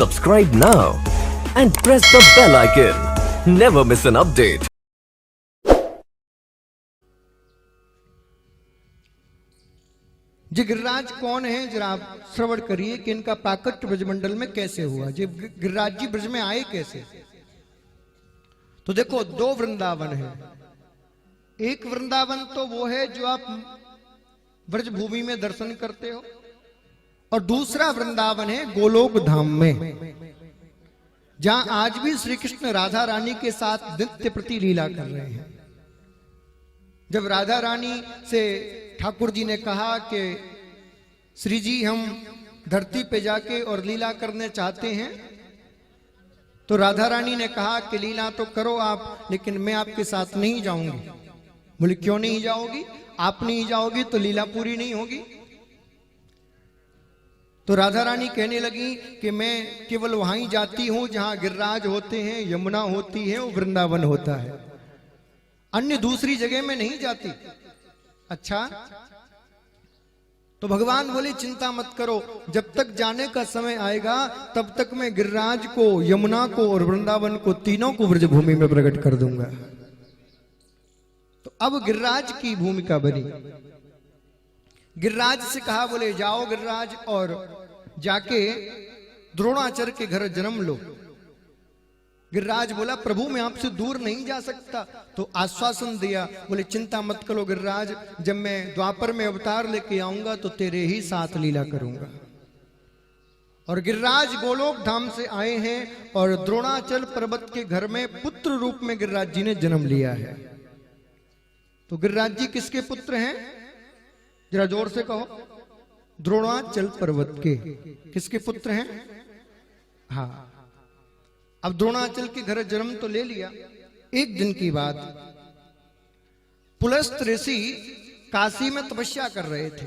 Subscribe now and press the bell icon. Never miss an update. जी गिरिराज कौन है, जरा आप श्रवण करिए कि इनका प्राकट्य ब्रजमंडल में कैसे हुआ। जी गिरिराज जी ब्रज में आए कैसे। तो देखो दो वृंदावन है। एक वृंदावन तो वो है जो आप ब्रज भूमि में दर्शन करते हो, और दूसरा वृंदावन है गोलोक धाम में, जहां आज भी श्री कृष्ण राधा रानी के साथ नित्य प्रति लीला कर रहे हैं। जब राधा रानी से ठाकुर जी ने कहा कि श्री जी हम धरती पे जाके और लीला करने चाहते हैं, तो राधा रानी ने कहा कि लीला तो करो आप, लेकिन मैं आपके साथ नहीं जाऊंगी। बोले क्यों नहीं जाओगी? आप नहीं जाओगी तो लीला पूरी नहीं होगी। तो राधा रानी कहने लगी कि मैं केवल वहां ही जाती हूं जहां गिरिराज होते हैं, यमुना होती है, वो वृंदावन होता है, अन्य दूसरी जगह में नहीं जाती। अच्छा, तो भगवान बोले चिंता मत करो, जब तक जाने का समय आएगा तब तक मैं गिरिराज को, यमुना को और वृंदावन को, तीनों को ब्रजभूमि में प्रकट कर दूंगा। तो अब गिरिराज की भूमिका बनी। गिरिराज से कहा, बोले जाओ गिरिराज और जाके द्रोणाचार्य के घर जन्म लो। गिरिराज बोला प्रभु मैं आपसे दूर नहीं जा सकता। तो आश्वासन दिया, बोले चिंता मत करो गिरिराज, जब मैं द्वापर में अवतार लेके आऊंगा तो तेरे ही साथ लीला करूंगा। और गिरिराज गोलोक धाम से आए हैं और द्रोणाचल पर्वत के घर में पुत्र रूप में गिरिराज जी ने जन्म लिया है। तो गिरिराज जी किसके पुत्र हैं? जरा जोर से कहो। द्रोणाचल पर्वत के किसके पुत्र हैं? हाँ, अब द्रोणाचल के घर जन्म तो ले लिया। एक दिन की बात, पुलस्त ऋषि काशी में तपस्या कर रहे थे।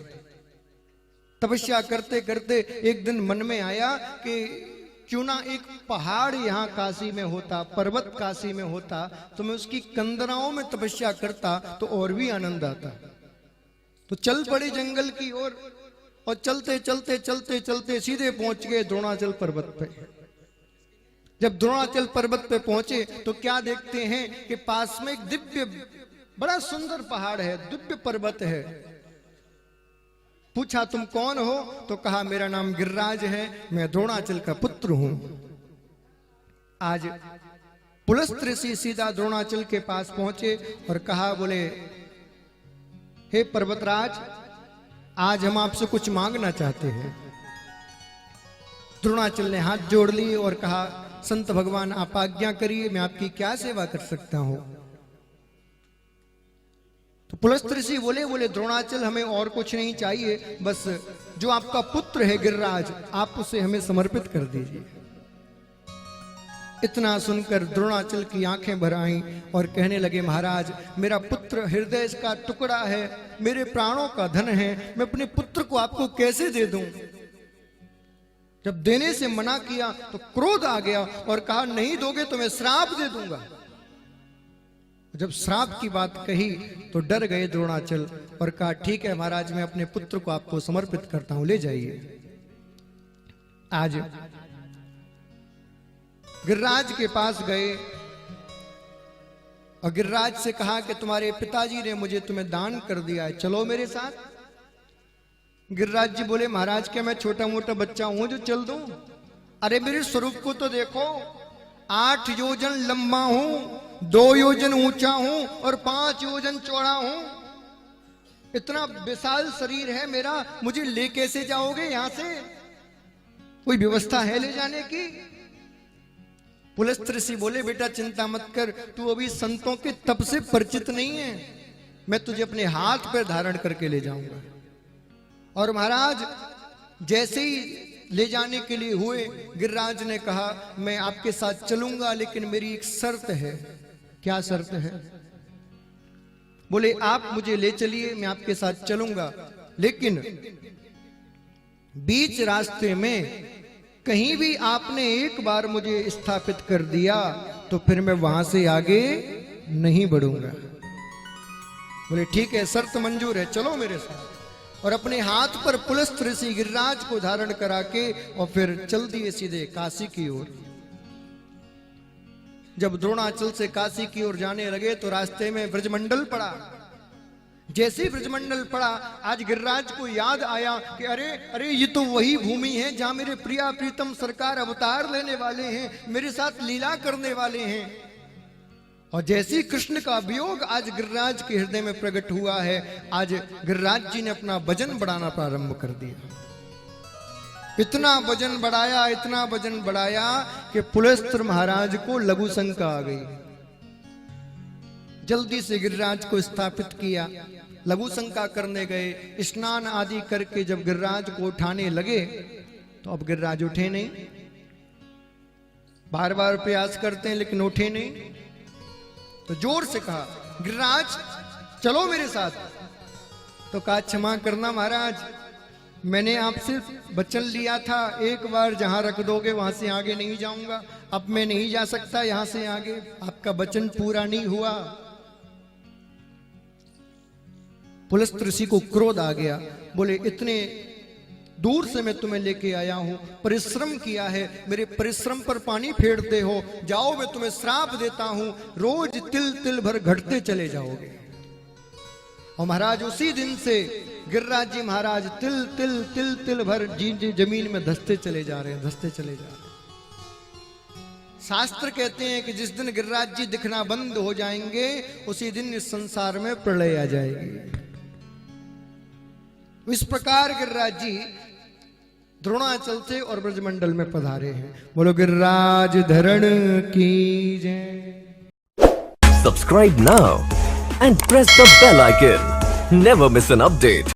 तपस्या करते करते एक दिन मन में आया कि क्यों ना एक पहाड़ यहाँ काशी में होता, पर्वत काशी में होता, तो मैं उसकी कंदराओं में तपस्या करता तो और भी आनंद आता। तो चल पड़े जंगल की ओर, और चलते चलते चलते चलते सीधे पहुंच गए द्रोणाचल पर्वत पे। जब द्रोणाचल पर्वत पे पहुंचे तो क्या देखते हैं कि पास में एक दिव्य बड़ा सुंदर पहाड़ है, दिव्य पर्वत है। पूछा तुम कौन हो? तो कहा मेरा नाम गिरिराज है, मैं द्रोणाचल का पुत्र हूं। आज पुलस्त ऋषि सीधा द्रोणाचल के पास पहुंचे और कहा, बोले हे पर्वतराज, आज हम आपसे कुछ मांगना चाहते हैं। द्रोणाचल ने हाथ जोड़ लिए और कहा, संत भगवान आप आज्ञा करिए, मैं आपकी क्या सेवा कर सकता हूं। तो पुलस्त ऋषि बोले द्रोणाचल हमें और कुछ नहीं चाहिए, बस जो आपका पुत्र है गिरिराज, आप उसे हमें समर्पित कर दीजिए। इतना सुनकर द्रोणाचल की आंखें भर आईं और कहने लगे, महाराज मेरा पुत्र हृदय का टुकड़ा है, मेरे प्राणों का धन है, मैं अपने पुत्र को आपको कैसे दे दूं। जब देने से मना किया तो क्रोध आ गया और कहा नहीं दोगे तो मैं श्राप दे दूंगा। जब श्राप की बात कही तो डर गए द्रोणाचल और कहा ठीक है महाराज, मैं अपने पुत्र को आपको समर्पित करता हूं, ले जाइए। आज गिरिराज के पास गए और गिरिराज से कहा कि तुम्हारे पिताजी ने मुझे तुम्हें दान कर दिया है, चलो मेरे साथ। गिरिराज जी बोले महाराज क्या मैं छोटा मोटा बच्चा हूं जो चल दूं? अरे मेरे स्वरूप को तो देखो, 8 योजन लंबा हूं, 2 योजन ऊंचा हूं और 5 योजन चौड़ा हूं। इतना विशाल शरीर है मेरा, मुझे ले कैसे जाओगे यहां से? कोई व्यवस्था है ले जाने की? पुलस्त ऋषि बोले बेटा चिंता मत कर, तू अभी संतों के तप से परिचित नहीं है, मैं तुझे अपने हाथ पर धारण करके ले जाऊंगा। और महाराज जैसे ही ले जाने के लिए हुए, गिरिराज ने कहा मैं आपके साथ चलूंगा, लेकिन मेरी एक शर्त है। क्या शर्त है? बोले आप मुझे ले चलिए, मैं आपके साथ चलूंगा, लेकिन बीच रास्ते में कहीं भी आपने एक बार मुझे स्थापित कर दिया तो फिर मैं वहां से आगे नहीं बढ़ूंगा। बोले ठीक है, शर्त मंजूर है, चलो मेरे साथ। और अपने हाथ पर पुलस्त्य ऋषि गिरिराज को धारण करा के और फिर चल दिए सीधे काशी की ओर। जब द्रोणाचल से काशी की ओर जाने लगे तो रास्ते में ब्रजमंडल पड़ा। जैसे ही ब्रजमंडल पड़ा, आज गिरिराज को याद आया कि अरे अरे ये तो वही भूमि है जहां मेरे प्रिया प्रीतम सरकार अवतार लेने वाले हैं, मेरे साथ लीला करने वाले हैं। और जैसे ही कृष्ण का वियोग आज गिरिराज के हृदय में प्रकट हुआ है, आज गिरिराज जी ने अपना वजन बढ़ाना प्रारंभ कर दिया। इतना वजन बढ़ाया, इतना वजन बढ़ाया कि पुलस्त्य महाराज को लघु शंका आ गई। जल्दी से गिरिराज को स्थापित किया, लघु शंका करने गए। स्नान आदि करके जब गिरिराज को उठाने लगे तो अब गिरिराज उठे नहीं। बार बार प्रयास करते हैं लेकिन उठे नहीं। तो जोर से कहा, गिरिराज चलो मेरे साथ। तो कहा, क्षमा करना महाराज, मैंने आपसे वचन लिया था, एक बार जहां रख दोगे वहां से आगे नहीं जाऊंगा। अब मैं नहीं जा सकता यहां से आगे, आपका वचन पूरा नहीं हुआ। पुलस्त्य ऋषि को क्रोध आ गया। बोले, इतने दूर से मैं तुम्हें लेके आया हूं, परिश्रम किया है, मेरे परिश्रम पर पानी फेरते हो। जाओ, मैं तुम्हें श्राप देता हूं, रोज तिल तिल भर घटते चले जाओगे। और महाराज उसी दिन से गिरिराज जी महाराज तिल तिल तिल तिल भर जमीन में धसते चले जा रहे हैं, धसते चले जा रहे हैं। शास्त्र कहते हैं कि जिस दिन गिरिराज जी दिखना बंद हो जाएंगे, उसी दिन इस संसार में प्रलय आ जाएगी। इस प्रकार गिरिराज जी द्रोणाचल से और ब्रजमंडल में पधारे हैं। बोलो गिरिराज धरण की जय। Subscribe now and press the bell icon. Never miss an update.